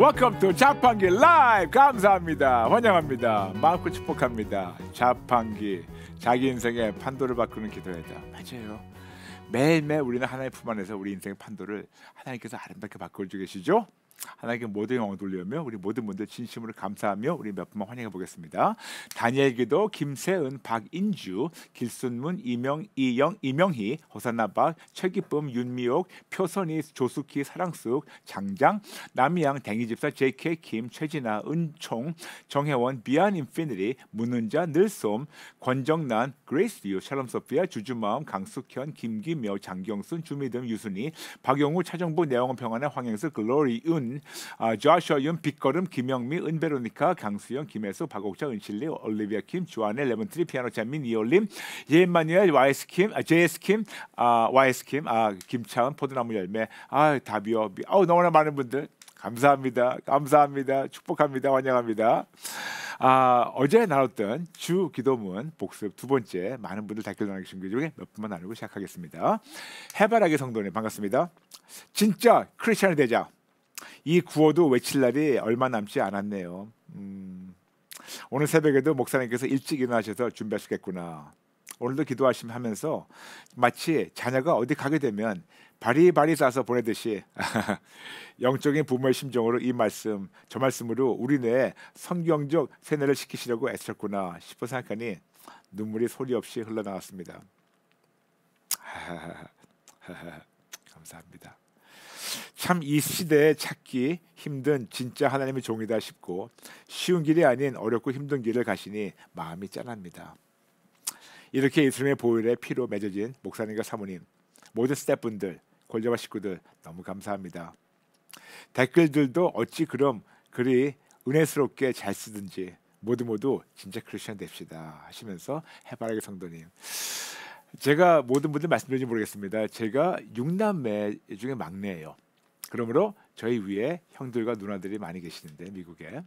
Welcome to 자판기 라이브. 감사합니다. 환영합니다. 마음껏 축복합니다. 자판기, 자기 인생의 판도를 바꾸는 기도회다. 맞아요. 매일매일 우리는 하나님의 품 안에서 우리 인생의 판도를 하나님께서 아름답게 바꿔주고 계시죠. 하나님께 모든 영광을 돌리며 우리 모든 분들 진심으로 감사하며 우리 몇 분만 환영해 보겠습니다. 다니엘 기도, 김세은, 박인주, 길순문, 이명희, 호산나박, 최기쁨, 윤미옥, 표선이, 조수키, 사랑숙, 장장, 남이양, 댕이집사, JK, 김, 최진아, 은총, 정혜원, 비안 인피니티, 문은자, 늘솜, 권정난, 그레이스유, 샬롬 소피아, 주주마음, 강숙현, 김기묘, 장경순, 주미듬, 유순이, 박용우, 차정부, 내영원 평안의 황영수, 글로리, 은, 조아슈아 윤, 빗걸음, 김영미, 은베로니카, 강수영, 김혜수, 박옥자, 은실리, 올리비아 킴, 주안의 레몬트리, 피아노 찬민, 이올림, 예마니엘, YS킴, JS킴, YS킴, 김차은, 포도나무 열매, 다비오, 너무나 많은 분들 감사합니다. 감사합니다. 축복합니다. 환영합니다. 어제 나눴던 주 기도문 복습 두 번째, 많은 분들 댓글 남겨주신 그 중에 몇 분만 나누고 시작하겠습니다. 해바라기 성도님 반갑습니다. 진짜 크리스천이 되자. 이 구호도 외칠 날이 얼마 남지 않았네요. 오늘 새벽에도 목사님께서 일찍 일어나셔서 준비하시겠구나. 오늘도 기도하시면서 마치 자녀가 어디 가게 되면 바리바리 싸서 보내듯이 영적인 부모의 심정으로 이 말씀, 저 말씀으로 우리 뇌에 성경적 세뇌를 시키시려고 애쓰셨구나 싶어 생각하니 눈물이 소리 없이 흘러나왔습니다. 감사합니다. 참 이 시대에 찾기 힘든 진짜 하나님의 종이다 싶고 쉬운 길이 아닌 어렵고 힘든 길을 가시니 마음이 짠합니다. 이렇게 예수님의 보혈에 피로 맺어진 목사님과 사모님, 모든 스태프분들, 골자와 식구들 너무 감사합니다. 댓글들도 어찌 그럼 그리 은혜스럽게 잘 쓰든지 모두 진짜 크리스천 됩시다 하시면서 해바라기 성도님, 제가 모든 분들 말씀드리는지 모르겠습니다. 제가 6남매 중에 막내예요. 그러므로 저희 위에 형들과 누나들이 많이 계시는데 미국에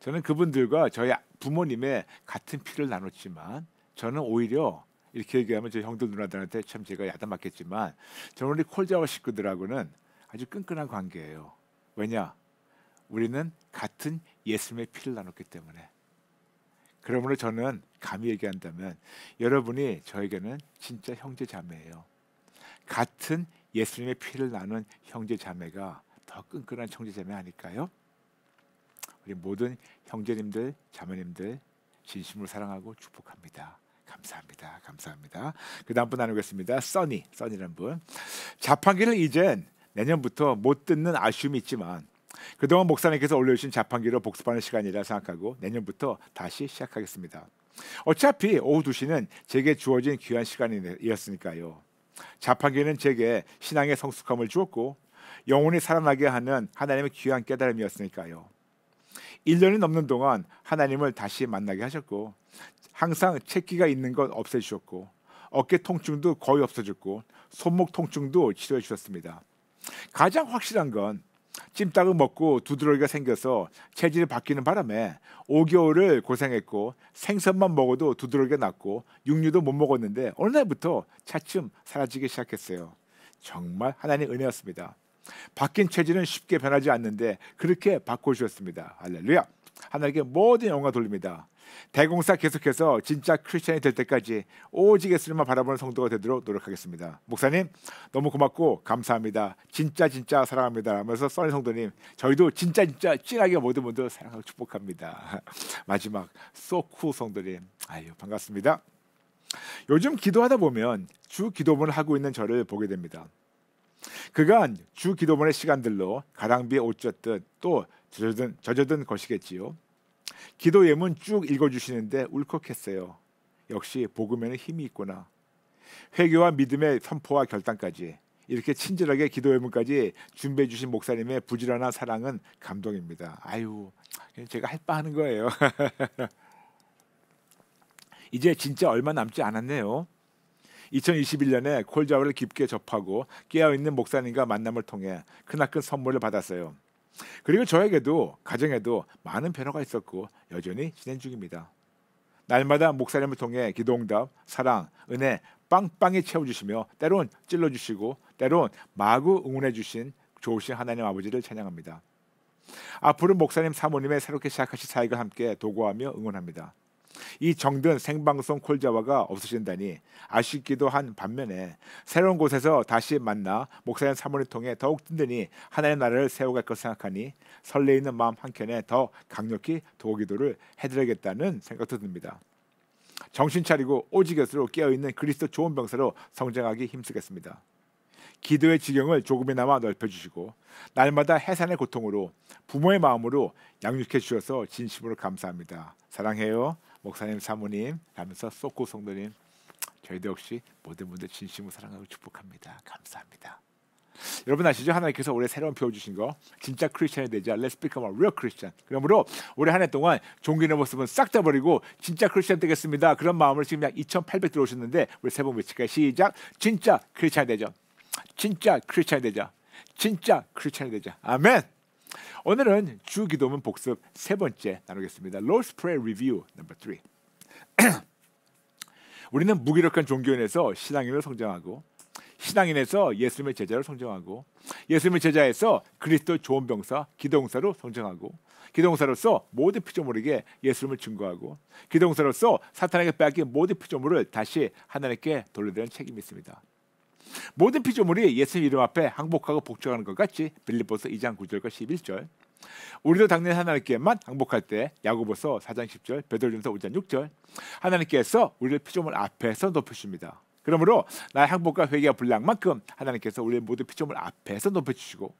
저는 그분들과 저희 부모님의 같은 피를 나눴지만 저는 오히려 이렇게 얘기하면 저희 형들 누나들한테 참 제가 야단 맞겠지만 저는 우리 콜자와 식구들하고는 아주 끈끈한 관계예요. 왜냐? 우리는 같은 예수님의 피를 나눴기 때문에. 그러므로 저는 감히 얘기한다면 여러분이 저에게는 진짜 형제 자매예요. 같은 예수님의 피를 나눈 형제 자매가 더 끈끈한 형제 자매 아닐까요? 우리 모든 형제님들, 자매님들 진심으로 사랑하고 축복합니다. 감사합니다. 감사합니다. 그 다음 분 나누겠습니다. 써니라는 분. 자판기를 이젠 내년부터 못 듣는 아쉬움이 있지만 그동안 목사님께서 올려주신 자판기로 복습하는 시간이라 생각하고 내년부터 다시 시작하겠습니다. 어차피 오후 2시는 제게 주어진 귀한 시간이었으니까요. 자판기는 제게 신앙의 성숙함을 주었고 영혼이 살아나게 하는 하나님의 귀한 깨달음이었으니까요. 1년이 넘는 동안 하나님을 다시 만나게 하셨고 항상 채기가 있는 것 없애주셨고 어깨 통증도 거의 없어졌고 손목 통증도 치료해 주셨습니다. 가장 확실한 건 찜닭을 먹고 두드러기가 생겨서 체질이 바뀌는 바람에 5개월을 고생했고 생선만 먹어도 두드러기가 났고 육류도 못 먹었는데 어느 날부터 차츰 사라지기 시작했어요. 정말 하나님의 은혜였습니다. 바뀐 체질은 쉽게 변하지 않는데 그렇게 바꿔주셨습니다. 할렐루야. 하나님께 모든 영광 돌립니다. 대공사 계속해서 진짜 크리스천이 될 때까지 오직 예수님만 바라보는 성도가 되도록 노력하겠습니다. 목사님 너무 고맙고 감사합니다. 진짜 사랑합니다 하면서 써니 성도님, 저희도 진짜 찐하게 모든 분들 사랑하고 축복합니다. 마지막 소쿠 성도님, 반갑습니다. 요즘 기도하다 보면 주 기도문을 하고 있는 저를 보게 됩니다. 그간 주 기도문의 시간들로 가랑비에 옷 젖듯 또 젖어든 것이겠지요. 기도 예문 쭉 읽어주시는데 울컥했어요. 역시 복음에는 힘이 있구나. 회개와 믿음의 선포와 결단까지 이렇게 친절하게 기도 예문까지 준비해 주신 목사님의 부지런한 사랑은 감동입니다. 제가 할 바 하는 거예요. 이제 진짜 얼마 남지 않았네요. 2021년에 콜자오를 깊게 접하고 깨어있는 목사님과 만남을 통해 크나큰 선물을 받았어요. 그리고 저에게도 가정에도 많은 변화가 있었고 여전히 진행 중입니다. 날마다 목사님을 통해 기도응답, 사랑, 은혜 빵빵히 채워주시며 때론 찔러주시고 때론 마구 응원해 주신 좋으신 하나님 아버지를 찬양합니다. 앞으로 목사님 사모님의 새롭게 시작하실 사역을 함께 도구하며 응원합니다. 이 정든 생방송 콜자와가 없어진다니 아쉽기도 한 반면에 새로운 곳에서 다시 만나 목사님 사모님 통해 더욱 든든히 하나님의 나라를 세워갈 것 생각하니 설레이는 마음 한켠에 더 강력히 도기도를 해드려야겠다는 생각도 듭니다. 정신 차리고 오직것으로 깨어있는 그리스도 좋은 병사로 성장하기 힘쓰겠습니다. 기도의 지경을 조금이나마 넓혀주시고 날마다 해산의 고통으로 부모의 마음으로 양육해 주셔서 진심으로 감사합니다. 사랑해요 목사님 사모님 라면서 쏘고 성도님, 저희도 역시 모든 분들 진심으로 사랑하고 축복합니다. 감사합니다. 여러분 아시죠? 하나님께서 올해 새로운 배워주신 거 진짜 크리스천이 되자. Let's become a real Christian. 그러므로 올해 한 해 동안 종교의 모습은 싹 다 버리고 진짜 크리스천 되겠습니다. 그런 마음으로 지금 약 2,800 들어오셨는데 우리 세 번 외칠까요? 시작. 진짜 크리스천이 되자. 진짜 크리스천이 되자. 진짜 크리스천이 되자. 아멘. 오늘은 주 기도문 복습 세 번째 나누겠습니다. Lord's Prayer Review number 3. 우리는 무기력한 종교인에서 신앙인으로 성장하고 신앙인에서 예수님의 제자로 성장하고 예수님의 제자에서 그리스도 좋은 병사 기도용사로 성장하고 기도용사로서 모든 피조물에게 예수님을 증거하고 기도용사로서 사탄에게 빼앗긴 모든 피조물을 다시 하나님께 돌려드리는 책임이 있습니다. 모든 피조물이 예수님 이름 앞에 항복하고 복종하는 것 같이 빌립보서 2장 9절과 11절 우리도 당연히 하나님께만 항복할 때 야고보서 4장 10절 베드로전서 5장 6절 하나님께서 우리를 피조물 앞에서 높여주십니다. 그러므로 나의 항복과 회개와 분량만큼 하나님께서 우리의 모든 피조물 앞에서 높여주시고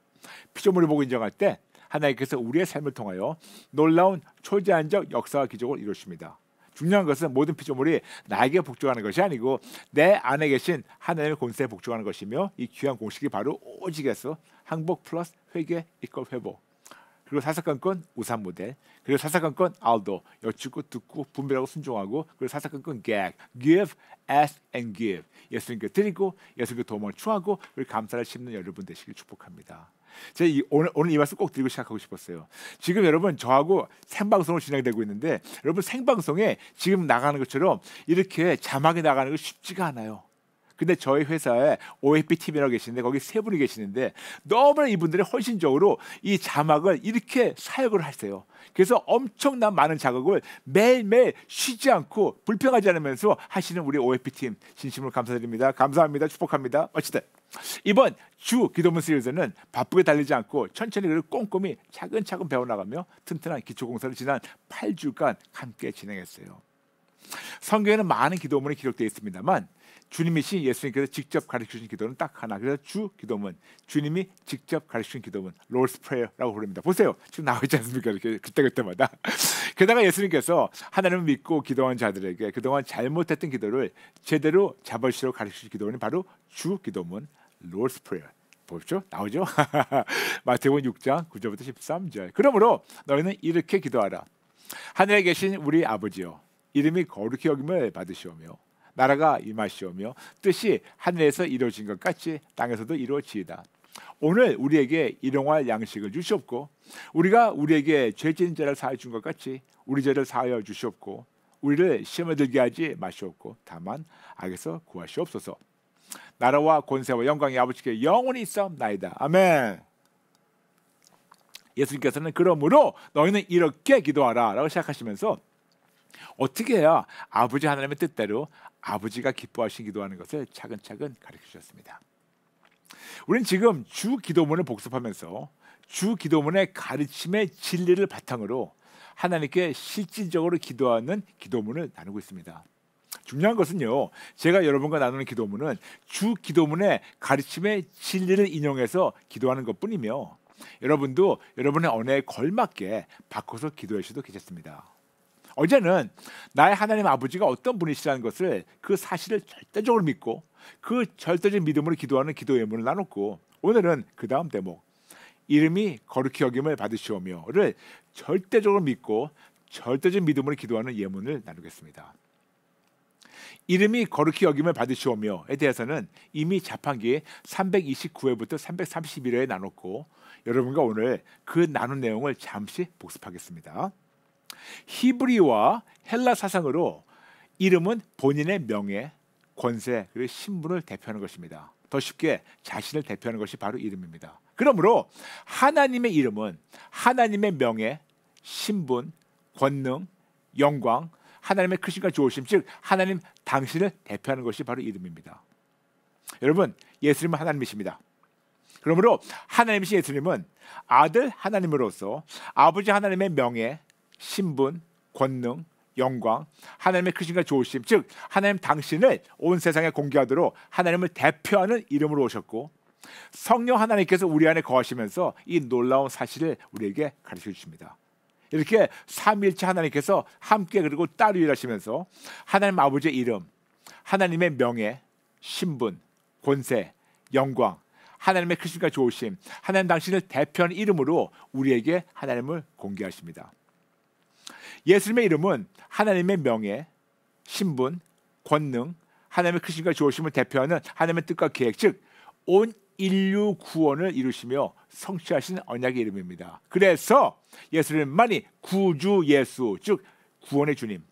피조물을 보고 인정할 때 하나님께서 우리의 삶을 통하여 놀라운 초자연적 역사와 기적을 이루십니다. 중요한 것은 모든 피조물이 나에게 복종하는 것이 아니고 내 안에 계신 하나님의 권세에 복종하는 것이며 이 귀한 공식이 바로 오직에서 항복 플러스 회개 이퀄 회복 그리고 사사건건 우산 모델 그리고 사사건건 알도 여쭙고 듣고 분별하고 순종하고 그리고 사사건건 gag give, ask and give 예수님께 드리고 예수님께 도움을 추하고 그리고 감사를 심는 여러분 되시길 축복합니다. 제가 오늘 이 말씀 꼭 드리고 시작하고 싶었어요. 지금 여러분 저하고 생방송으로 진행되고 있는데 여러분 생방송에 지금 나가는 것처럼 이렇게 자막이 나가는 거 쉽지가 않아요. 근데 저희 회사에 OFP 팀이라고 계시는데 거기 세 분이 계시는데 너무나 이분들이 헌신적으로 이 자막을 이렇게 사역을 하세요. 그래서 엄청난 많은 작업을 매일매일 쉬지 않고 불평하지 않으면서 하시는 우리 OFP 팀 진심으로 감사드립니다. 감사합니다. 축복합니다. 어쨌든 이번 주 기도문 시리즈는 바쁘게 달리지 않고 천천히 그리고 꼼꼼히 차근차근 배워나가며 튼튼한 기초공사를 지난 8주간 함께 진행했어요. 성경에는 많은 기도문이 기록되어 있습니다만 주님이신 예수님께서 직접 가르쳐주신 기도는 딱 하나. 그래서 주 기도문, 주님이 직접 가르쳐주신 기도문, Lord's Prayer라고 부릅니다. 보세요, 지금 나와 있지 않습니까? 이렇게 그때마다. 게다가 예수님께서 하나님을 믿고 기도한 자들에게 그동안 잘못했던 기도를 제대로 잡아주시라고 가르쳐주신 기도문이 바로 주 기도문, Lord's Prayer. 보십시오, 나오죠? 마태복음 6장 9절부터 13절. 그러므로 너희는 이렇게 기도하라. 하늘에 계신 우리 아버지여, 이름이 거룩히 여김을 받으시오며 나라가 임하시오며 뜻이 하늘에서 이루어진 것 같이 땅에서도 이루어지이다. 오늘 우리에게 일용할 양식을 주시옵고 우리가 우리에게 죄 지은 자를 사하여 준 것 같이 우리 죄를 사하여 주시옵고 우리를 시험에 들게 하지 마시옵고 다만 악에서 구하시옵소서. 나라와 권세와 영광이 아버지께 영원히 있사옵나이다. 아멘. 예수님께서는 그러므로 너희는 이렇게 기도하라 라고 시작하시면서 어떻게 해야 아버지 하나님의 뜻대로 아버지가 기뻐하시는 기도하는 것을 차근차근 가르쳐 주셨습니다. 우리는 지금 주 기도문을 복습하면서 주 기도문의 가르침의 진리를 바탕으로 하나님께 실질적으로 기도하는 기도문을 나누고 있습니다. 중요한 것은요, 제가 여러분과 나누는 기도문은 주 기도문의 가르침의 진리를 인용해서 기도하는 것뿐이며 여러분도 여러분의 언어에 걸맞게 바꿔서 기도할 수도 계셨습니다. 어제는 나의 하나님 아버지가 어떤 분이시라는 것을 그 사실을 절대적으로 믿고 그 절대적 믿음으로 기도하는 기도 예문을 나눴고 오늘은 그 다음 대목 이름이 거룩히 여김을 받으시오며를 절대적으로 믿고 절대적 믿음으로 기도하는 예문을 나누겠습니다. 이름이 거룩히 여김을 받으시오며에 대해서는 이미 자판기 329회부터 331회에 나눴고 여러분과 오늘 그 나눈 내용을 잠시 복습하겠습니다. 히브리와 헬라 사상으로 이름은 본인의 명예, 권세 그리고 신분을 대표하는 것입니다. 더 쉽게 자신을 대표하는 것이 바로 이름입니다. 그러므로 하나님의 이름은 하나님의 명예, 신분, 권능, 영광, 하나님의 크심과 좋으심, 즉 하나님 당신을 대표하는 것이 바로 이름입니다. 여러분, 예수님은 하나님이십니다. 그러므로 하나님이신 예수님은 아들 하나님으로서 아버지 하나님의 명예, 신분, 권능, 영광, 하나님의 크심과 좋으심, 즉 하나님 당신을 온 세상에 공개하도록 하나님을 대표하는 이름으로 오셨고, 성령 하나님께서 우리 안에 거하시면서 이 놀라운 사실을 우리에게 가르쳐 주십니다. 이렇게 삼위일체 하나님께서 함께 그리고 따로 일하시면서 하나님 아버지의 이름, 하나님의 명예, 신분, 권세, 영광, 하나님의 크심과 좋으심, 하나님 당신을 대표하는 이름으로 우리에게 하나님을 공개하십니다. 예수님의 이름은 하나님의 명예, 신분, 권능, 하나님의 크심과 좋으심을 대표하는 하나님의 뜻과 계획, 즉 온 인류 구원을 이루시며 성취하신 언약의 이름입니다. 그래서 예수님만이 구주 예수, 즉 구원의 주님.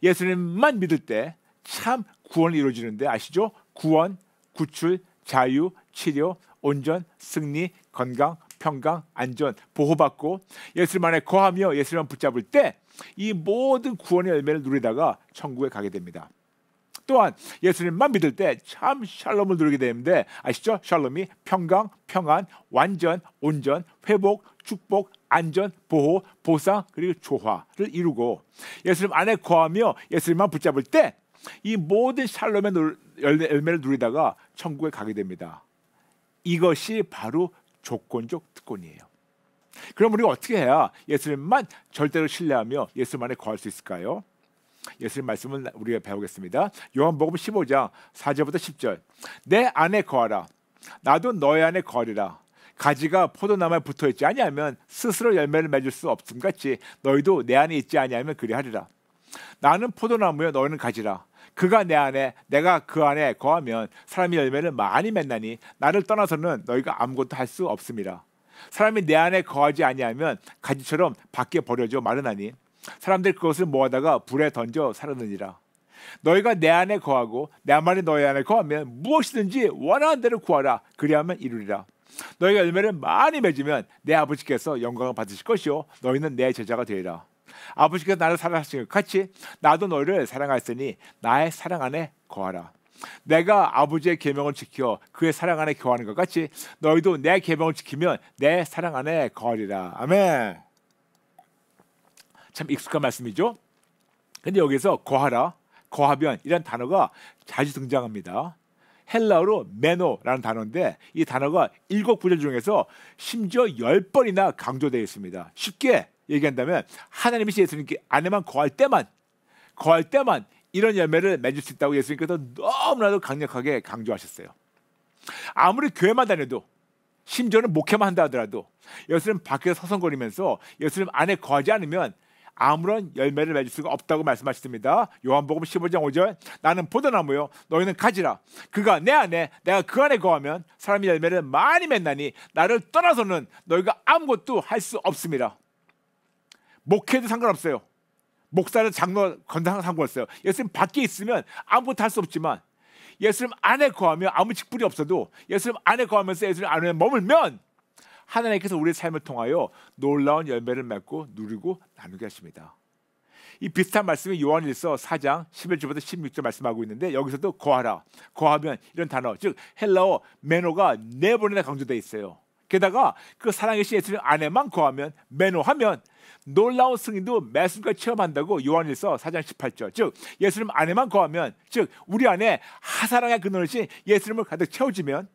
예수님만 믿을 때 참 구원이 이루어지는데 아시죠? 구원, 구출, 자유, 치료, 온전, 승리, 건강, 평강, 안전, 보호받고 예수님 안에 거하며 예수님을 붙잡을 때 이 모든 구원의 열매를 누리다가 천국에 가게 됩니다. 또한 예수님만 믿을 때 참 샬롬을 누리게 되는데 아시죠? 샬롬이 평강, 평안, 완전, 온전, 회복, 축복, 안전, 보호, 보상, 그리고 조화를 이루고 예수님 안에 거하며 예수님만 붙잡을 때 이 모든 샬롬의 열매를 누리다가 천국에 가게 됩니다. 이것이 바로 조건적 특권이에요. 그럼 우리가 어떻게 해야 예수님만 절대로 신뢰하며 예수님 안에 거할 수 있을까요? 예수님 말씀을 우리가 배우겠습니다. 요한복음 15장 4절부터 10절. 내 안에 거하라. 나도 너희 안에 거하리라. 가지가 포도나무에 붙어있지 아니하면 스스로 열매를 맺을 수 없음 같이 너희도 내 안에 있지 아니하면 그리하리라. 나는 포도나무여 너희는 가지라. 그가 내 안에 내가 그 안에 거하면 사람이 열매를 많이 맺나니 나를 떠나서는 너희가 아무것도 할 수 없음이라. 사람이 내 안에 거하지 아니하면 가지처럼 밖에 버려져 마르나니 사람들이 그것을 모아다가 불에 던져 사르느니라. 너희가 내 안에 거하고 내 말이 너희 안에 거하면 무엇이든지 원하는 대로 구하라. 그리하면 이루리라. 너희가 열매를 많이 맺으면 내 아버지께서 영광을 받으실 것이요 너희는 내 제자가 되리라. 아버지께서 나를 사랑하신 것 같이 나도 너희를 사랑하였으니 나의 사랑 안에 거하라. 내가 아버지의 계명을 지켜 그의 사랑 안에 거하는 것 같이 너희도 내 계명을 지키면 내 사랑 안에 거하리라. 아멘. 참 익숙한 말씀이죠. 근데 여기서 거하라, 거하변 이란 단어가 자주 등장합니다. 헬라어로 메노라는 단어인데 이 단어가 7구절 중에서 심지어 10번이나 강조되어 있습니다. 쉽게 얘기한다면 하나님이신 예수님께 안에만 거할 때만 이런 열매를 맺을 수 있다고 예수님께서 너무나도 강력하게 강조하셨어요. 아무리 교회만 다녀도 심지어는 목회만 한다 하더라도 예수님 밖에서 서성거리면서 예수님 안에 거하지 않으면 아무런 열매를 맺을 수가 없다고 말씀하셨습니다. 요한복음 15장 5절. 나는 포도나무요 너희는 가지라. 그가 내 안에 내가 그 안에 거하면 사람이 열매를 많이 맺나니 나를 떠나서는 너희가 아무것도 할 수 없습니다. 목회도 상관없어요. 목사는 장로 건당 상관없어요. 예수님 밖에 있으면 아무것도 할 수 없지만 예수님 안에 거하며 아무 직분이 없어도 예수님 안에 거하면서 예수님 안에 머물면 하나님께서 우리의 삶을 통하여 놀라운 열매를 맺고 누리고 나누게 하십니다. 이 비슷한 말씀이 요한일서 4장 11절부터 16절 말씀하고 있는데 여기서도 거하라, 거하면 이런 단어 즉 헬라어 메노가 4번이나 강조되어 있어요. 게다가 그 살아계신 예수님 안에만 거하면 메노하면 놀라운 승리도 매순간 체험한다고 요한일서 4장 18절 즉 예수님 안에만 거하면 즉 우리 안에 하사랑의 근원이신 예수님을 가득 채워지면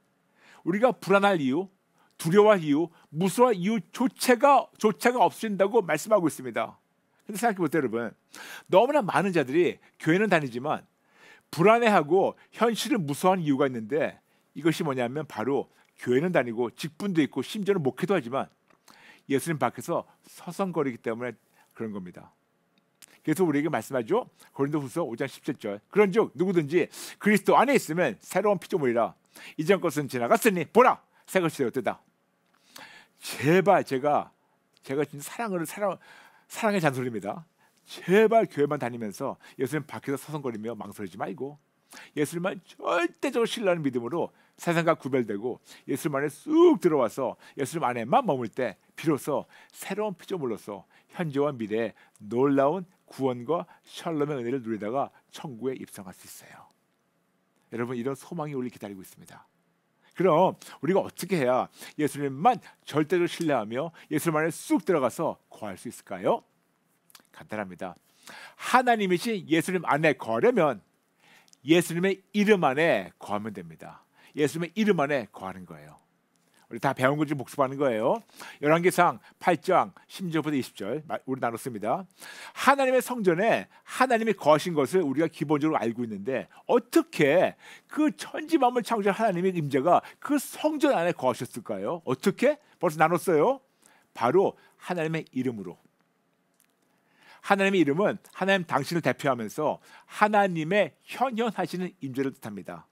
우리가 불안할 이유 두려워할 이유, 무서워할 이유조차가 없어진다고 말씀하고 있습니다. 근데 생각해보세요 여러분. 너무나 많은 자들이 교회는 다니지만 불안해하고 현실을 무서워하는 이유가 있는데 이것이 뭐냐면 바로 교회는 다니고 직분도 있고 심지어는 목회도 하지만 예수님 밖에서 서성거리기 때문에 그런 겁니다. 그래서 우리에게 말씀하죠. 고린도후서 5장 17절 그런즉 누구든지 그리스도 안에 있으면 새로운 피조물이라 이전 것은 지나갔으니 보라 새것이 되었다. 제발 제가 진짜 사랑의 잔소리입니다. 제발 교회만 다니면서 예수님 밖에서 서성거리며 망설이지 말고 예수님만 절대적으로 신뢰하는 믿음으로 세상과 구별되고 예수님 안에 쑥 들어와서 예수님 안에만 머물 때 비로소 새로운 피조물로서 현재와 미래의 놀라운 구원과 샬롬의 은혜를 누리다가 천국에 입성할 수 있어요. 여러분, 이런 소망이 우리 기다리고 있습니다. 그럼 우리가 어떻게 해야 예수님만 절대로 신뢰하며 예수님 안에 쑥 들어가서 거할 수 있을까요? 간단합니다. 하나님이신 예수님 안에 거하려면 예수님의 이름 안에 거하면 됩니다. 예수님의 이름 안에 거하는 거예요. 우리 다 배운 거 좀 복습하는 거예요. 열왕기상 8장 10절부터 20절 우리 나눴습니다. 하나님의 성전에 하나님이 거하신 것을 우리가 기본적으로 알고 있는데 어떻게 그 천지 만물 창조한 하나님의 임재가 그 성전 안에 거하셨을까요? 어떻게? 벌써 나눴어요. 바로 하나님의 이름으로. 하나님의 이름은 하나님 당신을 대표하면서 하나님의 현현하시는 임재를 뜻합니다.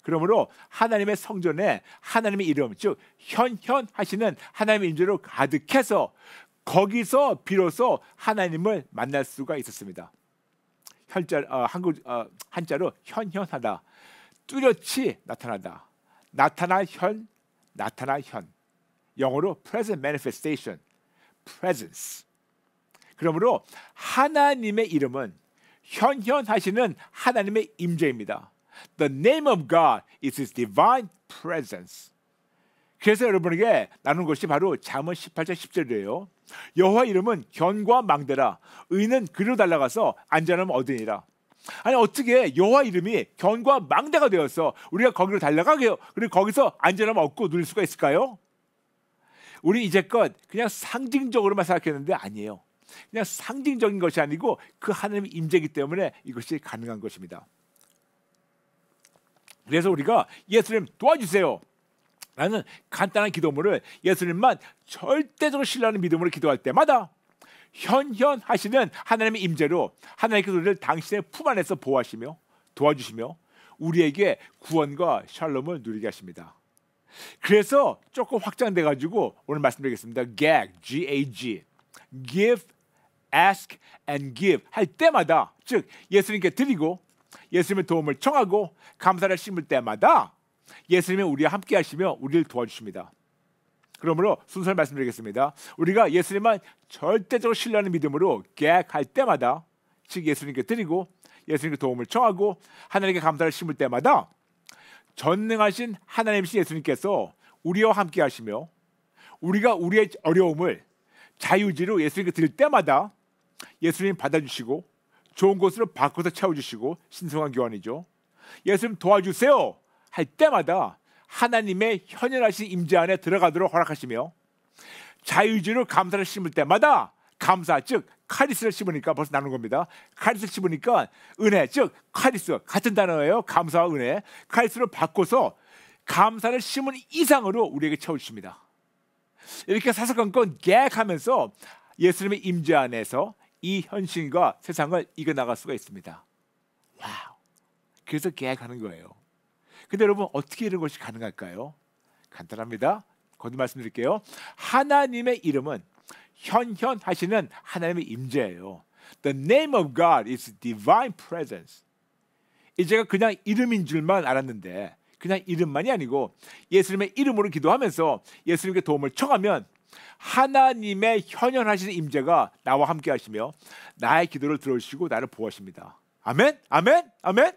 그러므로 하나님의 성전에 하나님의 이름, 즉 현현하시는 하나님의 임재로 가득해서 거기서 비로소 하나님을 만날 수가 있었습니다. 한자로 현현하다, 뚜렷이 나타나다, 나타나 현, 영어로 present manifestation, presence. 그러므로 하나님의 이름은 현현하시는 하나님의 임재입니다. The name of God is His divine presence. 그래서 여러분에게 나눈 것이 바로 잠언 18장 10절이에요. 여호와 이름은 견고한 망대라, 의인은 그리로 달려가서 안전함을 얻으니라. 아니, 어떻게 여호와 이름이 견고한 망대가 되어서 우리가 거기로 달려가게요? 그리고 거기서 안전함을 얻고 누릴 수가 있을까요? 우리 이제껏 그냥 상징적으로만 생각했는데 아니에요. 그냥 상징적인 것이 아니고 그 하나님의 임재이기 때문에 이것이 가능한 것입니다. 그래서 우리가 예수님 도와주세요 라는 간단한 기도문을 예수님만 절대적으로 신뢰하는 믿음으로 기도할 때마다 현현하시는 하나님의 임재로 하나님께서 우리를 당신의 품 안에서 보호하시며 도와주시며 우리에게 구원과 샬롬을 누리게 하십니다. 그래서 조금 확장돼 가지고 오늘 말씀드리겠습니다. G-A-G, give, ask and give 할 때마다, 즉 예수님께 드리고 예수님의 도움을 청하고 감사를 심을 때마다 예수님이 우리와 함께 하시며 우리를 도와주십니다. 그러므로 순서를 말씀드리겠습니다. 우리가 예수님만 절대적으로 신뢰하는 믿음으로 계획할 때마다, 즉 예수님께 드리고 예수님께 도움을 청하고 하나님께 감사를 심을 때마다 전능하신 하나님이신 예수님께서 우리와 함께 하시며 우리가 우리의 어려움을 자유지로 예수님께 드릴 때마다 예수님 받아주시고 좋은 곳으로 바꿔서 채워주시고 신성한 교환이죠. 예수님 도와주세요 할 때마다 하나님의 현현하신 임재 안에 들어가도록 허락하시며 자유지로 감사를 심을 때마다 감사, 즉 카리스를 심으니까 벌써 나눈 겁니다. 카리스를 심으니까 은혜, 즉 카리스 같은 단어예요. 감사와 은혜, 카리스로 바꿔서 감사를 심은 이상으로 우리에게 채워주십니다. 이렇게 사사건건 계획하면서 예수님의 임재 안에서 이 현실과 세상을 이겨나갈 수가 있습니다. 와우. 그래서 계획하는 거예요. 근데 여러분, 어떻게 이런 것이 가능할까요? 간단합니다. 거듭 말씀드릴게요. 하나님의 이름은 현현하시는 하나님의 임재예요. The name of God is divine presence. 제가 그냥 이름인 줄만 알았는데 그냥 이름만이 아니고 예수님의 이름으로 기도하면서 예수님께 도움을 청하면 하나님의 현현하시는 임재가 나와 함께 하시며 나의 기도를 들어주시고 나를 보호하십니다. 아멘? 아멘? 아멘?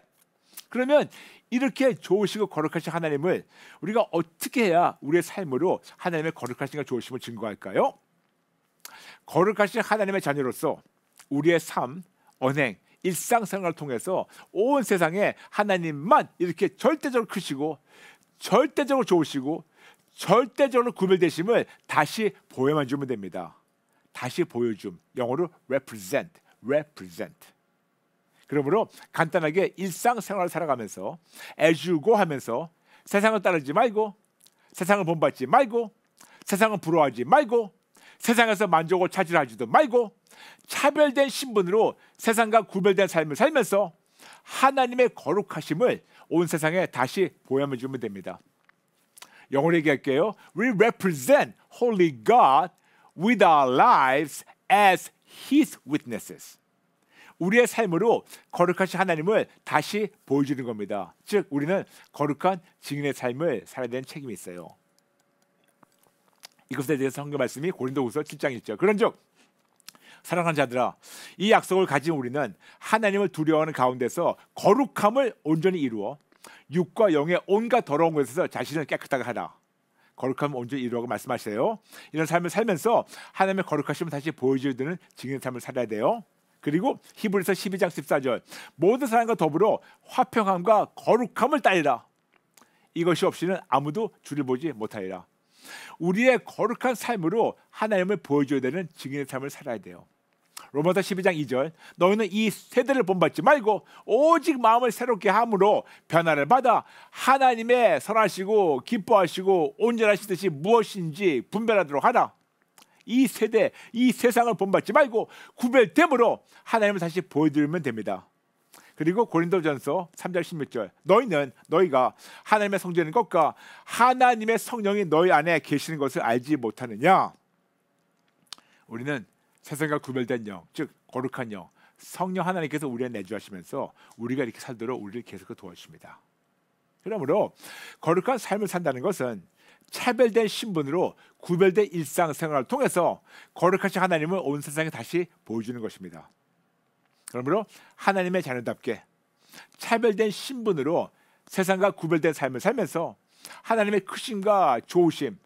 그러면 이렇게 좋으시고 거룩하신 하나님을 우리가 어떻게 해야 우리의 삶으로 하나님의 거룩하신과 좋으심을 증거할까요? 거룩하신 하나님의 자녀로서 우리의 삶, 언행, 일상생활을 통해서 온 세상에 하나님만 이렇게 절대적으로 크시고 절대적으로 좋으시고 절대적으로 구별되심을 다시 보여만 주면 됩니다. 다시 보여줌, 영어로 represent. 그러므로 간단하게 일상생활을 살아가면서 애주고 하면서 세상을 따르지 말고 세상을 본받지 말고 세상을 부러워하지 말고 세상에서 만족을 찾으려하지도 말고 차별된 신분으로 세상과 구별된 삶을 살면서 하나님의 거룩하심을 온 세상에 다시 보여만 주면 됩니다. 영어로 얘기할게요. We represent Holy God with our lives as His witnesses. 우리의 삶으로 거룩하신 하나님을 다시 보여주는 겁니다. 즉 우리는 거룩한 증인의 삶을 살아야 되는 책임이 있어요. 이것에 대해서 성경 말씀이 고린도후서 7장 1절. 그런즉 사랑하는 자들아, 이 약속을 가진 우리는 하나님을 두려워하는 가운데서 거룩함을 온전히 이루어 육과 영의 온갖 더러운 것에서 자신을 깨끗하게 하라. 거룩함을 온전히 이루라고 말씀하세요. 이런 삶을 살면서 하나님의 거룩하심을 다시 보여주는 증인의 삶을 살아야 돼요. 그리고 히브리서 12장 14절, 모든 사람과 더불어 화평함과 거룩함을 따르라. 이것이 없이는 아무도 주를 보지 못하리라. 우리의 거룩한 삶으로 하나님을 보여줘야 되는 증인의 삶을 살아야 돼요. 로마서 12장 2절, 너희는 이 세대를 본받지 말고 오직 마음을 새롭게 함으로 변화를 받아 하나님의 선하시고 기뻐하시고 온전하신 뜻이 무엇인지 분별하도록 하라. 이 세대, 이 세상을 본받지 말고 구별됨으로 하나님을 다시 보여드리면 됩니다. 그리고 고린도전서 3장 16절, 너희가 하나님의 성전인 것과 하나님의 성령이 너희 안에 계시는 것을 알지 못하느냐. 우리는 세상과 구별된 영, 즉 거룩한 영, 성령 하나님께서 우리에 내주하시면서 우리가 이렇게 살도록 우리를 계속 도와주십니다. 그러므로 거룩한 삶을 산다는 것은 차별된 신분으로 구별된 일상생활을 통해서 거룩하신 하나님을 온 세상에 다시 보여주는 것입니다. 그러므로 하나님의 자녀답게 차별된 신분으로 세상과 구별된 삶을 살면서 하나님의 크심과 좋으심,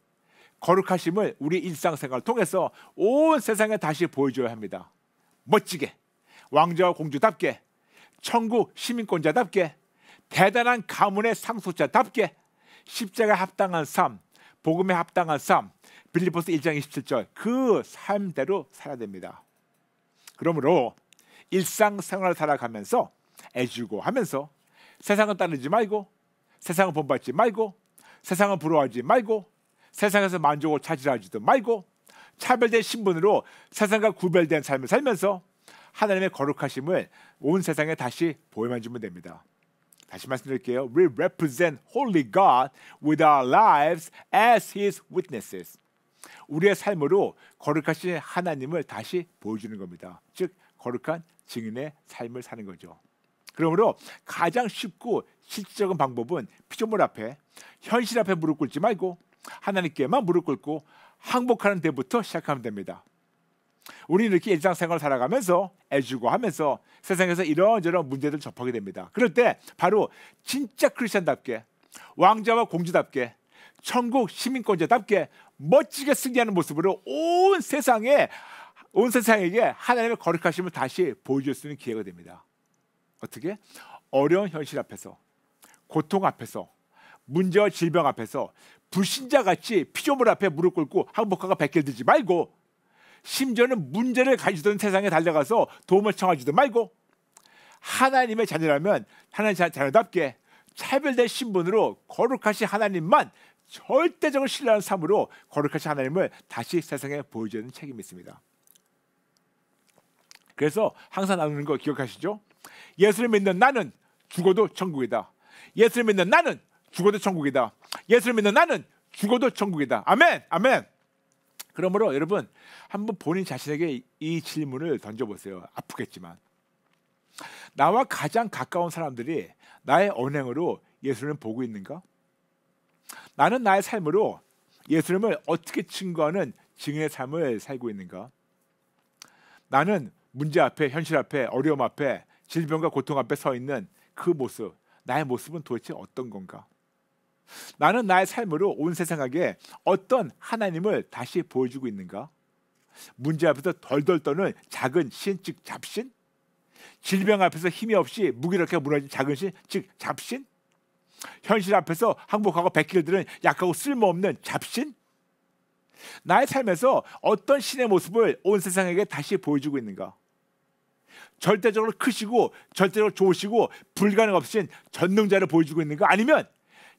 거룩하심을 우리 일상생활을 통해서 온 세상에 다시 보여줘야 합니다. 멋지게, 왕자와 공주답게, 천국 시민권자답게, 대단한 가문의 상속자답게, 십자가에 합당한 삶, 복음에 합당한 삶, 빌립보서 1장 27절 그 삶대로 살아야 됩니다. 그러므로 일상생활을 살아가면서 애주고 하면서 세상을 따르지 말고, 세상을 본받지 말고, 세상을 부러워하지 말고, 세상에서 만족을 찾으려하지도 말고, 차별된 신분으로 세상과 구별된 삶을 살면서 하나님의 거룩하심을 온 세상에 다시 보여만 주면 됩니다. 다시 말씀드릴게요. We represent holy God with our lives as His witnesses. 우리의 삶으로 거룩하신 하나님을 다시 보여주는 겁니다. 즉 거룩한 증인의 삶을 사는 거죠. 그러므로 가장 쉽고 실질적인 방법은 피조물 앞에, 현실 앞에 무릎 꿇지 말고 하나님께만 무릎 꿇고 항복하는 데부터 시작하면 됩니다. 우리는 이렇게 일상생활을 살아가면서 애주고 하면서 세상에서 이런저런 문제들을 접하게 됩니다. 그럴 때 바로 진짜 크리스천답게, 왕자와 공주답게, 천국 시민권자답게 멋지게 승리하는 모습으로 온 세상에게 하나님의 거룩하심을 다시 보여줄 수 있는 기회가 됩니다. 어떻게? 어려운 현실 앞에서, 고통 앞에서, 문제와 질병 앞에서 불신자같이 피조물 앞에 무릎 꿇고 항복하고 백길 들지 말고, 심지어는 문제를 가지던 세상에 달려가서 도움을 청하지도 말고, 하나님의 자녀라면 하나님의 자녀답게 차별된 신분으로 거룩하신 하나님만 절대적으로 신뢰하는 삶으로 거룩하신 하나님을 다시 세상에 보여주는 책임이 있습니다. 그래서 항상 나누는 거 기억하시죠? 예수를 믿는 나는 죽어도 천국이다. 예수를 믿는 나는 죽어도 천국이다. 예수를 믿는 나는 죽어도 천국이다. 아멘, 아멘. 그러므로 여러분 한번 본인 자신에게 이 질문을 던져보세요. 아프겠지만 나와 가장 가까운 사람들이 나의 언행으로 예수님을 보고 있는가? 나는 나의 삶으로 예수님을 어떻게 증거하는 증인의 삶을 살고 있는가? 나는 문제 앞에, 현실 앞에, 어려움 앞에, 질병과 고통 앞에 서 있는 그 모습, 나의 모습은 도대체 어떤 건가? 나는 나의 삶으로 온 세상에게 어떤 하나님을 다시 보여주고 있는가? 문제 앞에서 덜덜 떠는 작은 신, 즉 잡신? 질병 앞에서 힘이 없이 무기력하게 무너진 작은 신, 즉 잡신? 현실 앞에서 항복하고 백기를 드는 약하고 쓸모없는 잡신? 나의 삶에서 어떤 신의 모습을 온 세상에게 다시 보여주고 있는가? 절대적으로 크시고 절대적으로 좋으시고 불가능 없으신 전능자를 보여주고 있는가? 아니면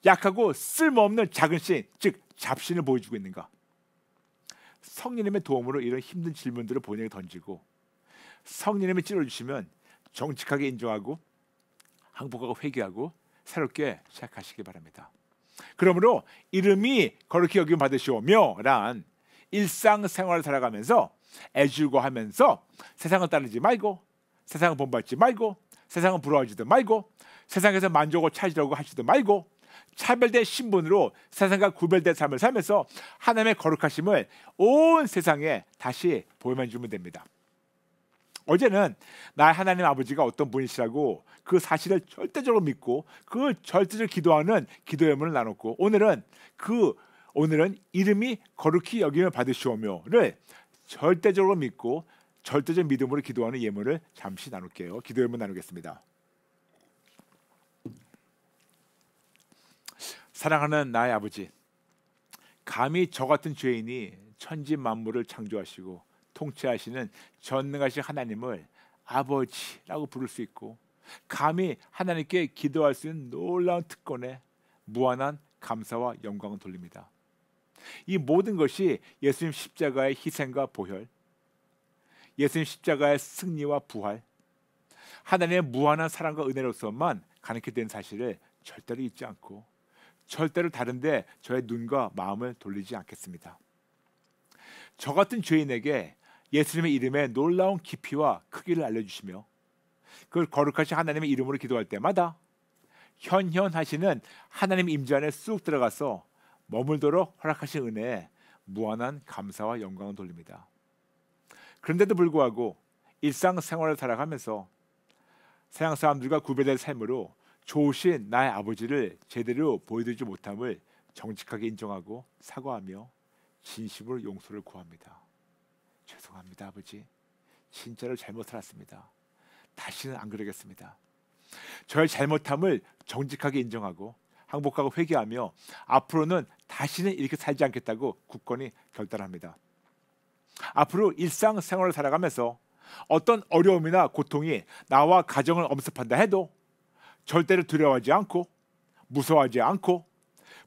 약하고 쓸모없는 작은 신, 즉 잡신을 보여주고 있는가? 성령님의 도움으로 이런 힘든 질문들을 본인에게 던지고 성령님이 찔러주시면 정직하게 인정하고 항복하고 회개하고 새롭게 시작하시기 바랍니다. 그러므로 이름이 거룩히 여김 받으시오며란 일상생활을 살아가면서 애주고 하면서 세상을 따르지 말고 세상을 본받지 말고, 세상을 부러워하지도 말고, 세상에서 만족을 찾으려고 하지도 말고, 차별된 신분으로 세상과 구별된 삶을 살면서 하나님의 거룩하심을 온 세상에 다시 보여만 주면 됩니다. 어제는 나의 하나님 아버지가 어떤 분이시라고 그 사실을 절대적으로 믿고 그 절대적으로 기도하는 기도 예문을 나눴고, 오늘은 이름이 거룩히 여김을 받으시오며를 절대적으로 믿고 절대적 믿음으로 기도하는 예문을 잠시 나눌게요. 기도 예문 나누겠습니다. 사랑하는 나의 아버지, 감히 저 같은 죄인이 천지 만물을 창조하시고 통치하시는 전능하신 하나님을 아버지라고 부를 수 있고, 감히 하나님께 기도할 수 있는 놀라운 특권에 무한한 감사와 영광을 돌립니다. 이 모든 것이 예수님 십자가의 희생과 보혈, 예수님 십자가의 승리와 부활, 하나님의 무한한 사랑과 은혜로서만 가능하게 된 사실을 절대로 잊지 않고 절대로 다른데 저의 눈과 마음을 돌리지 않겠습니다. 저 같은 죄인에게 예수님의 이름의 놀라운 깊이와 크기를 알려주시며 그걸 거룩하신 하나님의 이름으로 기도할 때마다 현현하시는 하나님 임재 안에 쑥 들어가서 머물도록 허락하신 은혜에 무한한 감사와 영광을 돌립니다. 그런데도 불구하고 일상생활을 살아가면서 세상 사람들과 구별될 삶으로 좋으신 나의 아버지를 제대로 보여드리지 못함을 정직하게 인정하고 사과하며 진심으로 용서를 구합니다. 죄송합니다, 아버지. 진짜로 잘못 살았습니다. 다시는 안 그러겠습니다. 저의 잘못함을 정직하게 인정하고 항복하고 회개하며 앞으로는 다시는 이렇게 살지 않겠다고 굳건히 결단합니다. 앞으로 일상생활을 살아가면서 어떤 어려움이나 고통이 나와 가정을 엄습한다 해도 절대로 두려워하지 않고 무서워하지 않고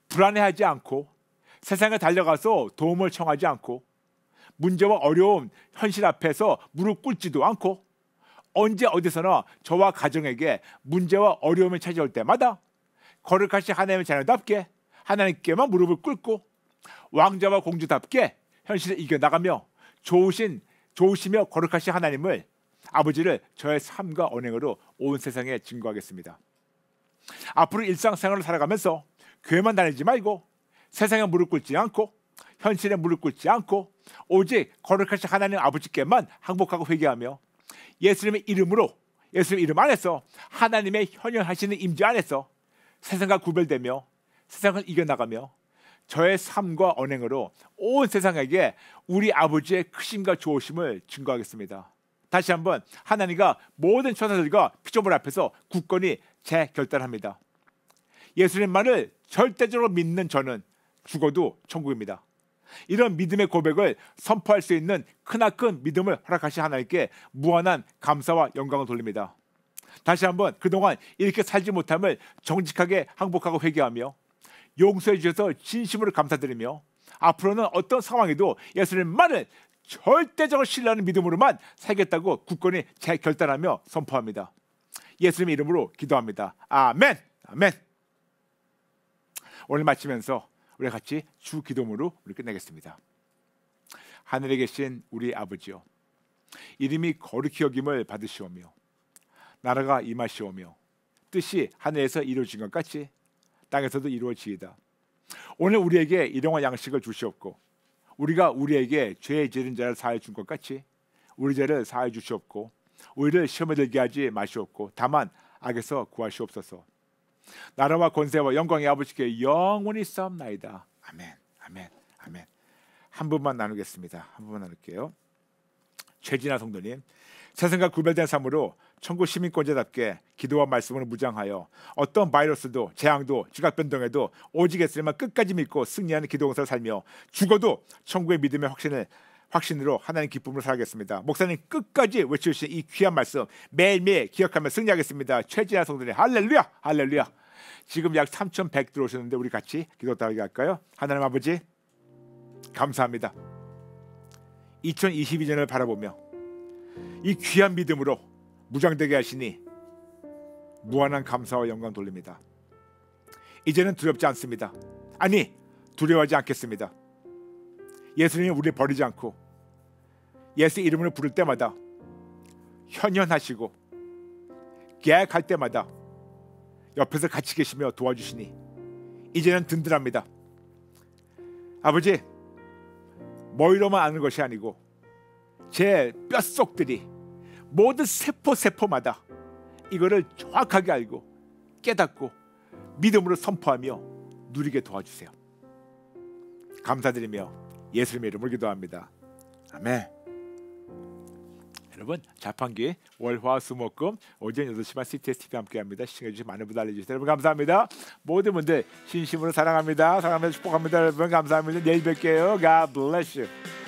불안해하지 않고 세상에 달려가서 도움을 청하지 않고 문제와 어려움 현실 앞에서 무릎 꿇지도 않고 언제 어디서나 저와 가정에게 문제와 어려움이 찾아올 때마다 거룩하신 하나님의 자녀답게 하나님께만 무릎을 꿇고 왕자와 공주답게 현실을 이겨나가며 좋으시며 거룩하신 하나님을 아버지를 저의 삶과 언행으로 온 세상에 증거하겠습니다. 앞으로 일상생활을 살아가면서 교회만 다니지 말고 세상에 무릎 꿇지 않고 현실에 무릎 꿇지 않고 오직 거룩하신 하나님 아버지께만 항복하고 회개하며 예수님의 이름으로 예수님 이름 안에서 하나님의 현현하시는 임재 안에서 세상과 구별되며 세상을 이겨나가며 저의 삶과 언행으로 온 세상에게 우리 아버지의 크심과 좋으심을 증거하겠습니다. 다시 한번 하나님과 모든 천사들과 피조물 앞에서 굳건히 재결단합니다. 예수님만을 절대적으로 믿는 저는 죽어도 천국입니다. 이런 믿음의 고백을 선포할 수 있는 크나큰 믿음을 허락하신 하나님께 무한한 감사와 영광을 돌립니다. 다시 한번 그동안 이렇게 살지 못함을 정직하게 항복하고 회개하며 용서해 주셔서 진심으로 감사드리며 앞으로는 어떤 상황에도 예수님만을 절대적으로 신뢰하는 믿음으로만 살겠다고 굳건히 재결단하며 선포합니다. 예수님의 이름으로 기도합니다. 아멘. 아멘. 오늘 마치면서 우리 같이 주 기도문으로 우리 끝내겠습니다. 하늘에 계신 우리 아버지여, 이름이 거룩히 여김을 받으시오며 나라가 임하시오며 뜻이 하늘에서 이루어진 것 같이 땅에서도 이루어지이다. 오늘 우리에게 일용할 양식을 주시옵고 우리가 우리에게 죄 지은 자를 사하여 준 것 같이 우리 죄를 사하여 주시옵고 우리를 시험에 들게 하지 마시옵고 다만 악에서 구하시옵소서. 나라와 권세와 영광의 아버지께 영원히 싸움나이다. 아멘. 아멘. 아멘. 한 분만 나누겠습니다. 한 분만 나눌게요. 최진아 성도님, 세상과 구별된 삶으로 천국 시민권자답게 기도와 말씀으로 무장하여 어떤 바이러스도 재앙도 지각 변동에도 오직 예수님만 끝까지 믿고 승리하는 기도원사를 살며 죽어도 천국의 믿음의 확신으로 하나님 기쁨으로 살아가겠습니다. 목사님 끝까지 외쳐주신 이 귀한 말씀 매일매일 기억하며 승리하겠습니다. 최진아 성도님, 할렐루야. 할렐루야. 지금 약 3,100 들어오셨는데 우리 같이 기도 따르게 할까요? 하나님 아버지 감사합니다. 2022년을 바라보며 이 귀한 믿음으로 무장되게 하시니 무한한 감사와 영광 돌립니다. 이제는 두렵지 않습니다. 아니 두려워하지 않겠습니다. 예수님이 우리를 버리지 않고 예수 이름을 부를 때마다 현현하시고 계약할 때마다 옆에서 같이 계시며 도와주시니 이제는 든든합니다. 아버지, 머리로만 아는 것이 아니고 제 뼛속들이 모든 세포마다 이거를 정확하게 알고 깨닫고 믿음으로 선포하며 누리게 도와주세요. 감사드리며 예수님의 이름으로 기도합니다. 아멘. 여러분, 자판기 월화수목금 오전 8시만 CTS-TV 함께합니다. 시청해주신 많은 분들 알려주세요. 여러분 감사합니다. 모든 분들 진심으로 사랑합니다. 사랑합니다. 축복합니다. 여러분 감사합니다. 내일 뵐게요. God bless you.